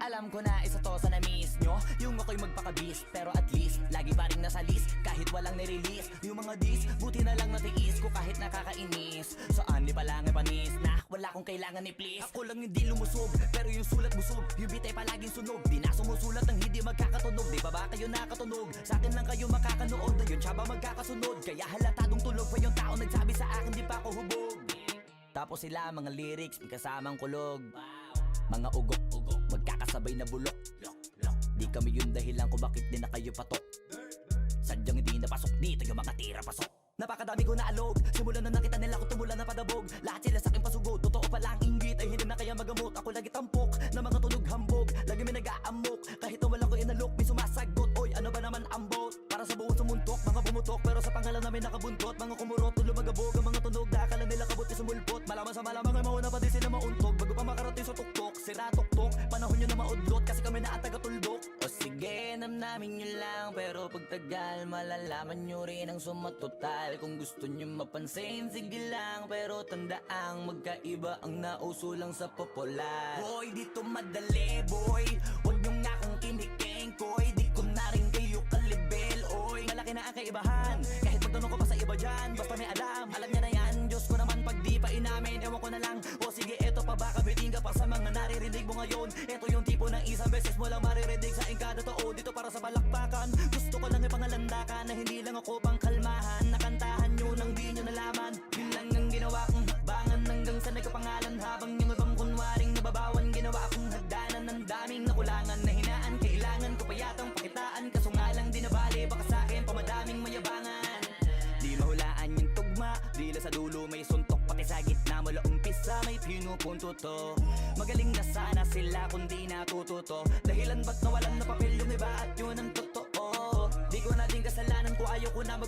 Alam ko na isa to sa na-miss nyo, yung ako'y magpakabis. Pero at least, lagi pa rin nasa list kahit walang nirelease. Yung mga dis, buti na lang natiis ko kahit nakakainis. Saan di pa lang ay panis na wala kong kailangan ni please. Ako lang hindi lumusog, pero yung sulat busog. Yung bitay palaging sunog, di na sumusulat ng hindi magkakatunog. Di ba ba kayo nakatunog? Sa akin lang kayo makakanood, na yun siya ba magkakasunod? Kaya halatadong tulog pa yung tao nagsabi sa akin di pa ako hubog. Tapos sila mga lyrics, may kasamang kulog. Mga ugok, magkakasabay na bulok. Di kami yung dahilan kung bakit di na kayo patok. Sadyang hindi napasok dito yung mga tira pasok. Napakadami ko na alog, simulan na nakita nila ko tumulan na padabog. Lahat sila sa akin pasugod, totoo pala ang inggit ay hindi na kaya magamot. Ako lagi tampok, na mga tunog hambog. Lagi may nag-aamok, kahit na wala ko inalok. May sumasagot, oy ano ba naman ang bot? Para sa buong sumuntok, mga bumutok. Pero sa pangalan namin nakabuntot. Mga kumurot, tulo magabog. Ang mga tunog na akala nila kabot yung sumulpot. Malaman sa malamang ay mauna pa din sila mauntog. Bago pa makarating sa tuktok, sira tuktok. Panahon nyo na maudlot, kasi kami na ang taga-tuldok. O sige, namnamin nyo lang, pero pagtagal malalaman nyo rin ang sumatotal. Kung gusto nyo mapansin, sige lang, pero tandaang magkaiba ang nauso lang sa popular. Boy, dito madali, boy. Huwag nyo nga akong kiniking, koy. Di ko na rin kayo kalibel, oy. Malaki na ang kaibahan, kahit magtanong ko pa sa iba dyan. Basta may alam niya na yan. Diyos ko naman pag di pa inamin, ewan ko na lang. O sige, eto pa ba kabiting ka pa sa mga naririnig mo ngayon. Eto yung tipo ng isang beses mo lang maririnig sa kada tao. Dito para sa balakbakan, gusto ko lang ipangalandakan na hindi lang ako pang kalmahan. Nakantahan nyo nang di nyo nalaman. Yun lang ang ginawa kong hakbangan hanggang sa nagkapangalan. Habang yung ibang kunwaring nababawan, ginawa akong hagdanan ng daming nakulangan na hinaan. Kailangan ko pa yatang pakitaan, kaso nga lang di nabali. Baka sa akin pamadaming mayabangan. Di mahulaan yung tugma, dila sa dulo may suntok. Pati sa gitna mula umpisa may pinupunto to. Magaling na sana sila kung di natututo. Dahilan ba't nawalan na papel yung iba at yun ang totoo. Di ko na din kasalanan ko, ayaw ko na